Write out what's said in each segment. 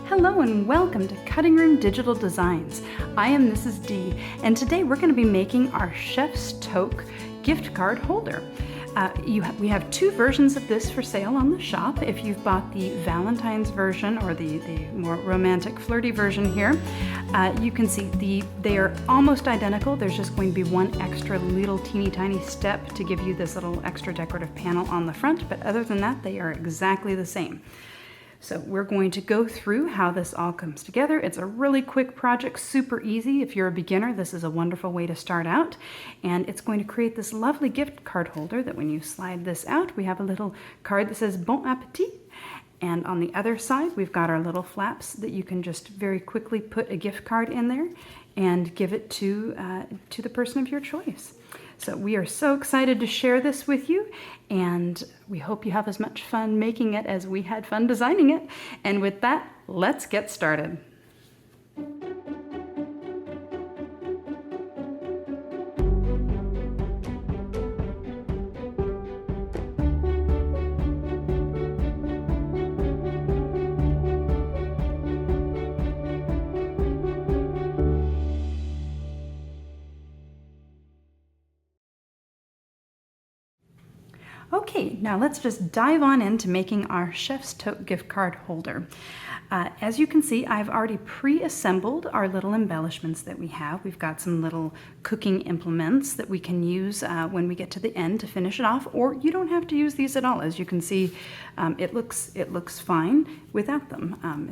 Hello and welcome to Cutting Room Digital Designs. I am Mrs. D, and today we're going to be making our Chef's Toque gift card holder. We have two versions of this for sale on the shop. If you've bought the Valentine's version or the more romantic flirty version here, you can see they are almost identical. There's just going to be one extra little teeny tiny step to give you this little extra decorative panel on the front, but other than that, they are exactly the same. So we're going to go through how this all comes together. It's a really quick project, super easy. If you're a beginner, this is a wonderful way to start out. And it's going to create this lovely gift card holder that when you slide this out, we have a little card that says Bon Appetit. And on the other side, we've got our little flaps that you can just very quickly put a gift card in there and give it to the person of your choice. So we are so excited to share this with you, and we hope you have as much fun making it as we had fun designing it. And with that, let's get started. Okay, now let's just dive on into making our Chef's Toque gift card holder. As you can see, I've already pre-assembled our little embellishments that we have. We've got some little cooking implements that we can use when we get to the end to finish it off, or you don't have to use these at all. As you can see, it looks fine without them.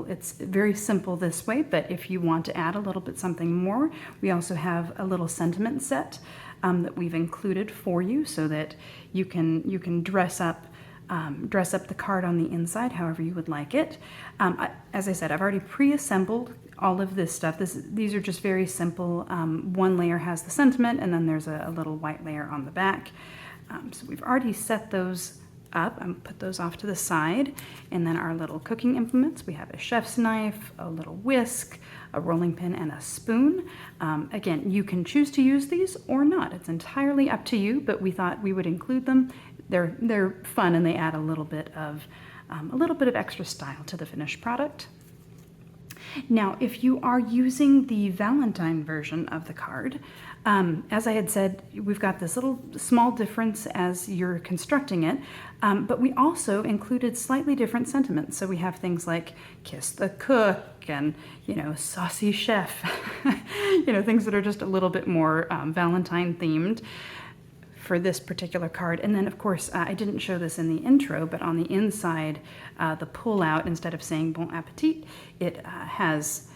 It's very simple this way, but if you want to add a little bit something more, we also have a little sentiment set that we've included for you so that you can dress up the card on the inside however you would like it. As I said, I've already pre-assembled all of this stuff. These are just very simple. One layer has the sentiment, and then there's a little white layer on the back. So we've already set those up and put those off to the side. And then our little cooking implements, we have a chef's knife, a little whisk, a rolling pin, and a spoon. Again, you can choose to use these or not. It's entirely up to you, but we thought we would include them. They're fun, and they add a little bit of extra style to the finished product. Now, if you are using the Valentine version of the card, as I had said, we've got this little small difference as you're constructing it, but we also included slightly different sentiments. So we have things like kiss the cook and, saucy chef, things that are just a little bit more Valentine themed for this particular card. And then, of course, I didn't show this in the intro, but on the inside, the pull-out, instead of saying Bon Appetit, it has,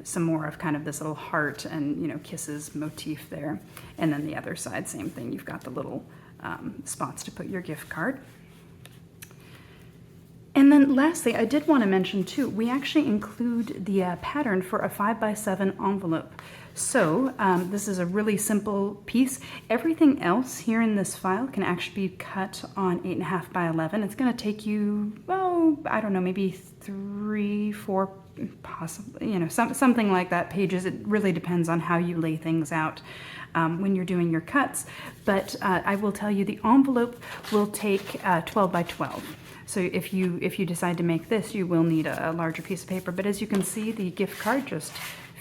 some more of kind of this little heart and, kisses motif there. And then the other side, same thing. You've got the little spots to put your gift card. And then lastly, I did want to mention too, we actually include the pattern for a 5x7 envelope. So this is a really simple piece. Everything else here in this file can actually be cut on 8.5 by 11. It's going to take you, I don't know, maybe 3, 4, possibly, something like that pages. It really depends on how you lay things out when you're doing your cuts. But I will tell you the envelope will take 12 by 12. So if you decide to make this, you will need a larger piece of paper. But as you can see, the gift card just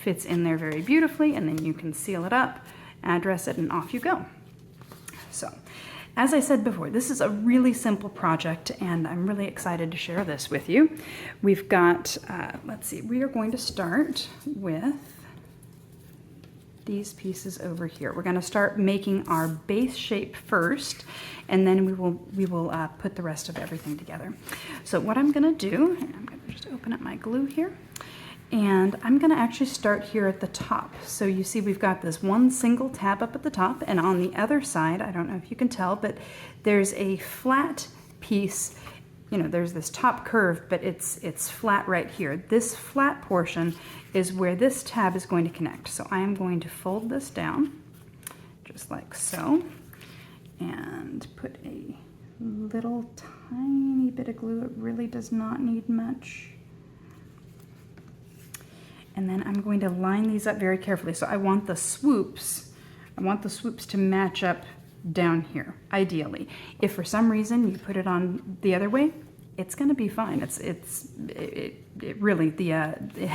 fits in there very beautifully, and then you can seal it up, address it, and off you go. So, as I said before, this is a really simple project, and I'm really excited to share this with you. We've got, let's see, we are going to start with these pieces over here. We're going to start making our base shape first, and then we will put the rest of everything together. So what I'm going to do, I'm going to just open up my glue here, and I'm going to actually start here at the top. So you see we've got this one single tab up at the top, and on the other side, I don't know if you can tell, but there's a flat piece. There's this top curve, but it's flat right here. This flat portion is where this tab is going to connect. So I am going to fold this down, just like so, and put a little tiny bit of glue. It really does not need much. And then I'm going to line these up very carefully. So I want the swoops to match up down here, ideally. If for some reason you put it on the other way, it's going to be fine. It really,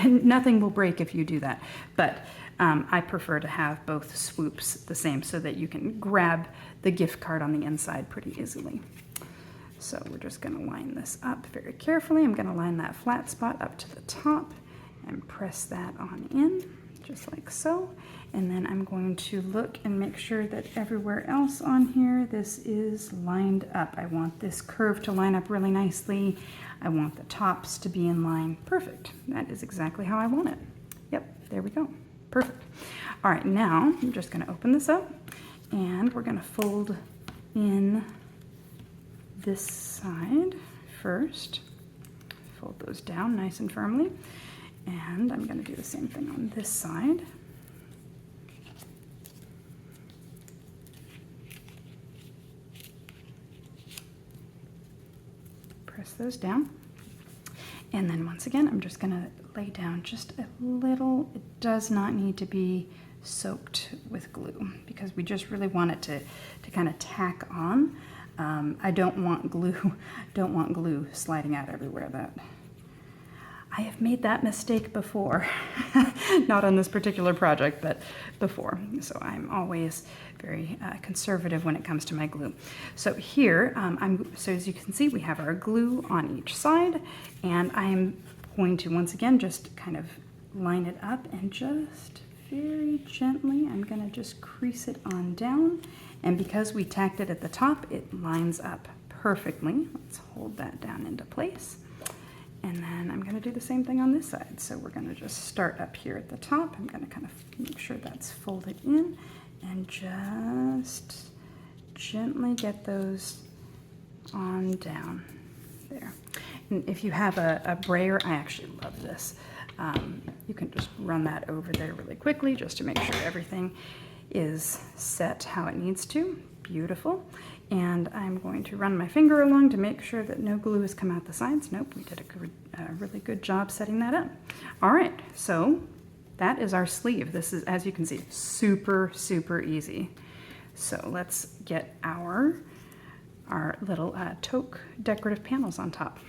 nothing will break if you do that. But I prefer to have both swoops the same so that you can grab the gift card on the inside pretty easily. So we're just going to line this up very carefully. I'm going to line that flat spot up to the top and press that on in, just like so. And then I'm going to look and make sure that everywhere else on here, this is lined up. I want this curve to line up really nicely. I want the tops to be in line. Perfect. That is exactly how I want it. Yep, there we go. Perfect. All right, now I'm just going to open this up and we're going to fold in this side first. Fold those down nice and firmly. And I'm going to do the same thing on this side. Press those down. And then once again, I'm just going to lay down just a little. It does not need to be soaked with glue because we just really want it to kind of tack on. I don't want glue sliding out everywhere. That I have made that mistake before, not on this particular project, but before. So I'm always very conservative when it comes to my glue. So here, so as you can see, we have our glue on each side, and I'm going to once again just kind of line it up and just very gently, I'm going to just crease it on down. And because we tacked it at the top, it lines up perfectly. Let's hold that down into place. And then I'm going to do the same thing on this side. So we're going to just start up here at the top. I'm going to kind of make sure that's folded in and just gently get those on down there. And if you have a brayer, I actually love this. You can just run that over there really quickly just to make sure everything is set how it needs to. Beautiful. And I'm going to run my finger along to make sure that no glue has come out the sides. Nope, we did a really good job setting that up. All right, so that is our sleeve. This is, as you can see, super, super easy. So let's get our little Toque decorative panels on top.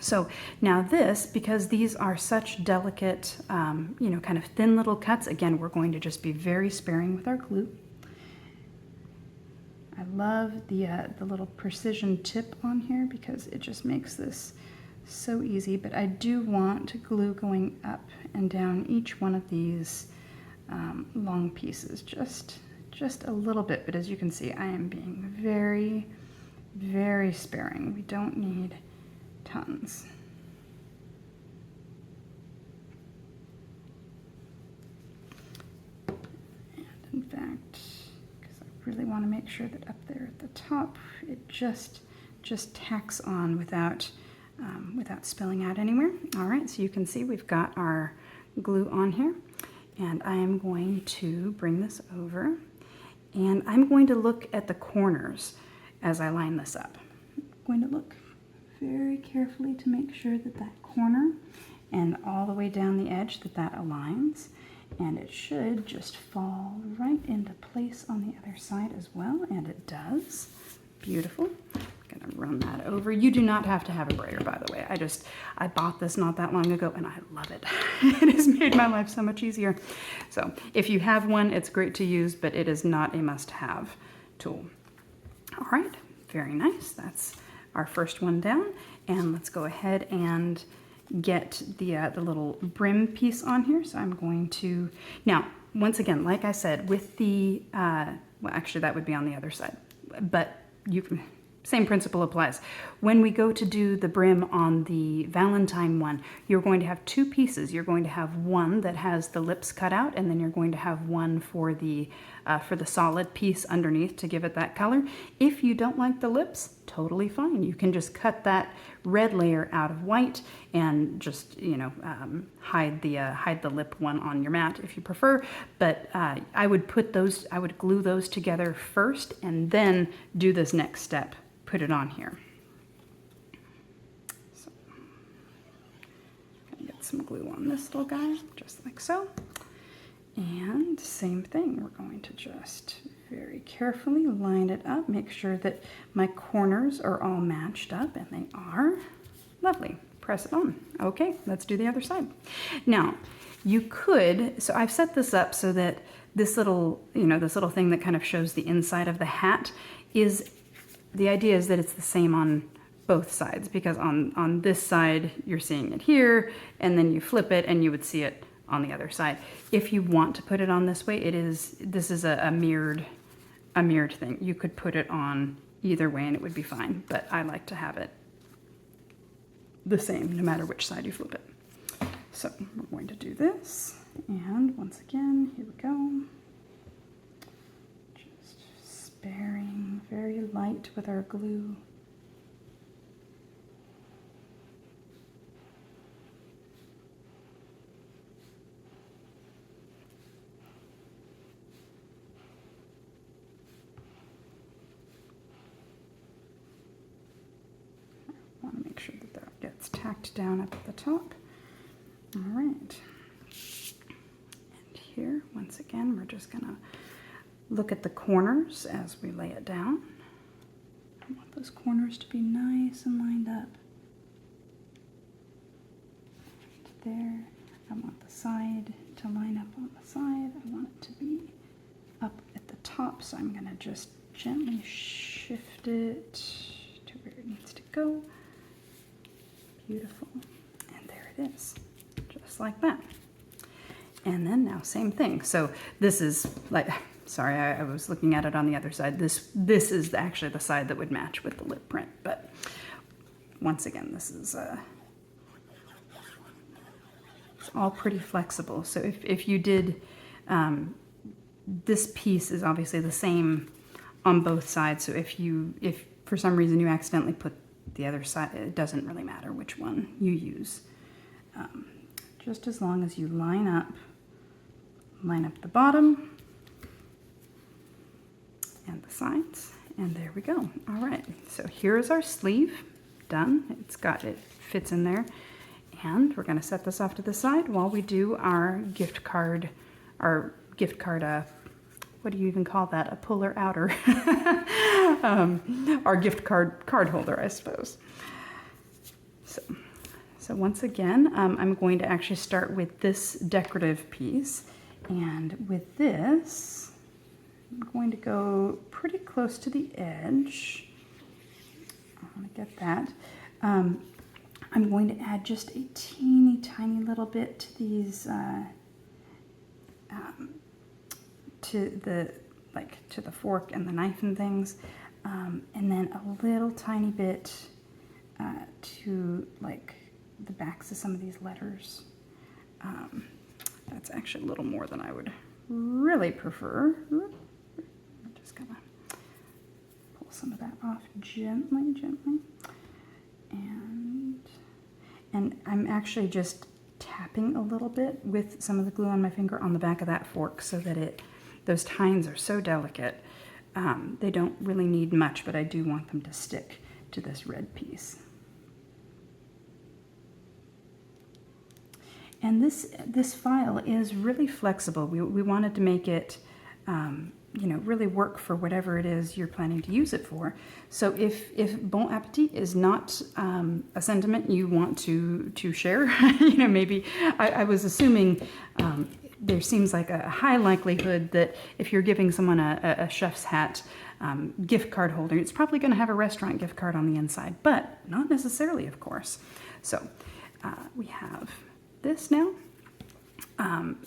So now this, because these are such delicate, you know, kind of thin little cuts, again, we're going to just be very sparing with our glue. I love the little precision tip on here because it just makes this so easy, but I do want glue going up and down each one of these long pieces, just a little bit, but as you can see, I am being very, very sparing. We don't need tons. And in fact, really want to make sure that up there at the top it just tacks on without spilling out anywhere. All right, so you can see we've got our glue on here, and I am going to bring this over, and I'm going to look at the corners as I line this up. I'm going to look very carefully to make sure that that corner and all the way down the edge that aligns. And it should just fall right into place on the other side as well, and it does. Beautiful. I'm gonna run that over. You do not have to have a brayer, by the way. I bought this not that long ago and I love it. It has made my life so much easier. So if you have one, it's great to use, but it is not a must-have tool. All right, very nice. That's our first one down, and let's go ahead and get the little brim piece on here. So I'm going to, now, once again, like I said, with the, well, actually that would be on the other side, but same principle applies. When we go to do the brim on the Valentine one, you're going to have two pieces. You're going to have one that has the lips cut out, and then you're going to have one for the solid piece underneath to give it that color. If you don't like the lips, totally fine. You can just cut that red layer out of white and just, you know, hide the lip one on your mat if you prefer. But I would glue those together first and then do this next step. Put it on here. So, gonna get some glue on this little guy, just like so. And same thing, we're going to just very carefully line it up, make sure that my corners are all matched up, and they are. Lovely. Press it on. Okay, let's do the other side. Now, you could, so I've set this up so that this little, this little thing that kind of shows the inside of the hat is, the idea is that it's the same on both sides, because on this side you're seeing it here, and then you flip it and you would see it on the other side. If you want to put it on this way, this is a mirrored thing. You could put it on either way and it would be fine, but I like to have it the same no matter which side you flip it. So we're going to do this, and once again, here we go. Just sparing, very light with our glue. Make sure that that gets tacked down up at the top. All right. And here, once again, we're just gonna look at the corners as we lay it down. I want those corners to be nice and lined up. There. I want the side to line up on the side. I want it to be up at the top, so I'm gonna just gently shift it to where it needs to go. Beautiful. And there it is, just like that. And then now same thing. So this is like, sorry, I was looking at it on the other side. This is actually the side that would match with the lip print. But once again, this is it's all pretty flexible. So if you did, this piece is obviously the same on both sides. So if for some reason you accidentally put the other side, it doesn't really matter which one you use. Just as long as you line up the bottom and the sides, and there we go. All right, so here's our sleeve done. It fits in there, and we're going to set this off to the side while we do our gift card, what do you even call that? A puller outer. Our gift card holder, I suppose. So once again, I'm going to actually start with this decorative piece. And with this, I'm going to go pretty close to the edge. I want to get that. I'm going to add just a teeny tiny little bit to these, to the fork and the knife and things, and then a little tiny bit to like the backs of some of these letters. That's actually a little more than I would really prefer. I'm just gonna pull some of that off gently, and I'm actually just tapping a little bit with some of the glue on my finger on the back of that fork so that those tines are so delicate. They don't really need much, but I do want them to stick to this red piece. And this file is really flexible. We wanted to make it, really work for whatever it is you're planning to use it for. So if bon appetit is not a sentiment you want to share, maybe I was assuming there seems like a high likelihood that if you're giving someone a chef's hat gift card holder, it's probably going to have a restaurant gift card on the inside, but not necessarily, of course. So we have this now.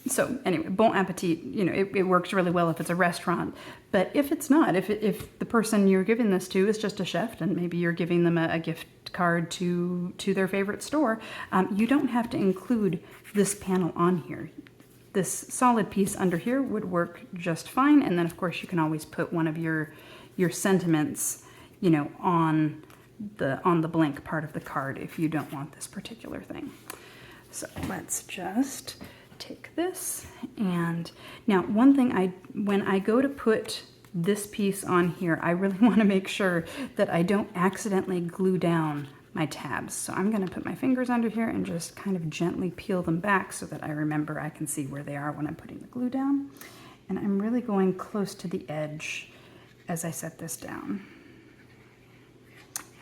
So anyway, bon appetit, it works really well if it's a restaurant, but if it's not, if the person you're giving this to is just a chef and maybe you're giving them a gift card to their favorite store, you don't have to include this panel on here. This solid piece under here would work just fine, and then of course you can always put one of your sentiments, on the blank part of the card if you don't want this particular thing. So let's just take this, and now one thing, when I go to put this piece on here, I really want to make sure that I don't accidentally glue down my tabs. So I'm going to put my fingers under here and just kind of gently peel them back so that I remember I can see where they are when I'm putting the glue down. And I'm really going close to the edge as I set this down.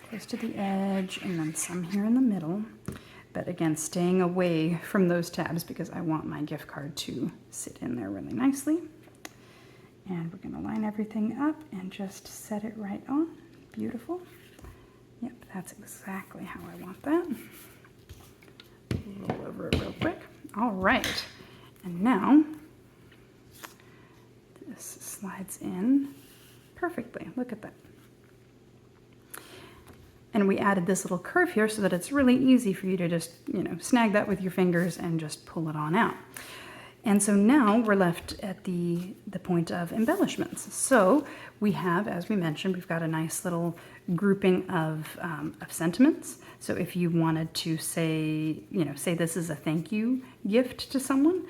Close to the edge, and then some here in the middle. But again, staying away from those tabs because I want my gift card to sit in there really nicely. And we're gonna line everything up and just set it right on. Beautiful. Yep, that's exactly how I want that. Roll over it real quick. All right, and now this slides in perfectly. Look at that. And we added this little curve here so that it's really easy for you to just, snag that with your fingers and just pull it on out. And so now we're left at the point of embellishments. So we have, as we mentioned, we've got a nice little grouping of sentiments. So if you wanted to say this is a thank you gift to someone,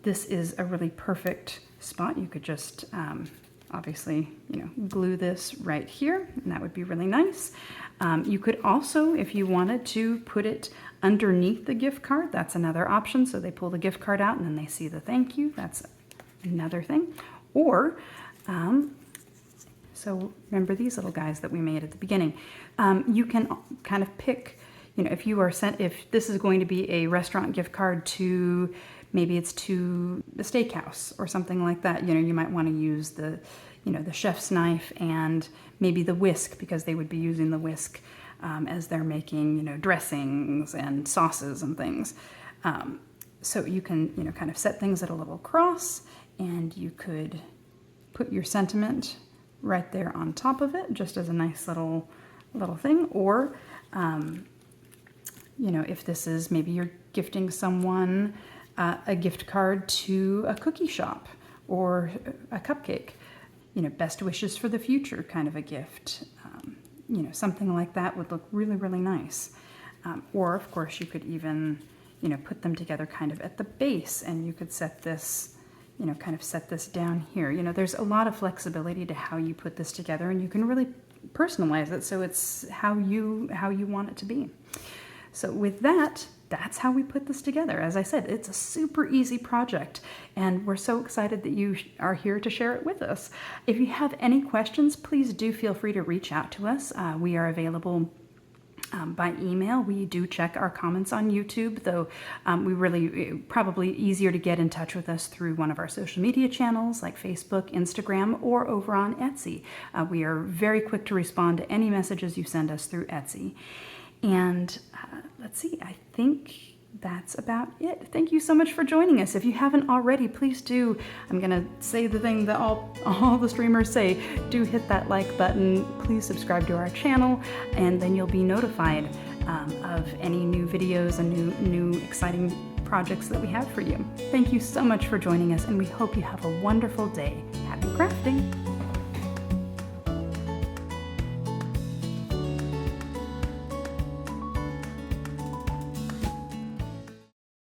this is a really perfect spot. You could just obviously, glue this right here, and that would be really nice. You could also, if you wanted to, put it underneath the gift card. That's another option. So they pull the gift card out and then they see the thank you. That's another thing. Or, so remember these little guys that we made at the beginning. You can kind of pick, if this is going to be a restaurant gift card to, maybe it's to the steakhouse or something like that. You might want to use the chef's knife and maybe the whisk, because they would be using the whisk as they're making, dressings and sauces and things. So you can, kind of set things at a little cross, and you could put your sentiment right there on top of it, just as a nice little thing. Or, if this is maybe you're gifting someone a gift card to a cookie shop or a cupcake, best wishes for the future kind of a gift. Something like that would look really, really nice. Or of course you could even, put them together kind of at the base, and you could set this, kind of set this down here. There's a lot of flexibility to how you put this together, and you can really personalize it so it's how you want it to be. So with that, that's how we put this together. As I said, it's a super easy project, and we're so excited that you are here to share it with us. If you have any questions, please do feel free to reach out to us. We are available by email. We do check our comments on YouTube, though probably easier to get in touch with us through one of our social media channels like Facebook, Instagram, or over on Etsy. We are very quick to respond to any messages you send us through Etsy. And let's see, I think that's about it. Thank you so much for joining us. If you haven't already, please do, I'm gonna say the thing that all the streamers say, do hit that like button, please subscribe to our channel, and then you'll be notified of any new videos and new exciting projects that we have for you. Thank you so much for joining us, and we hope you have a wonderful day. Happy crafting!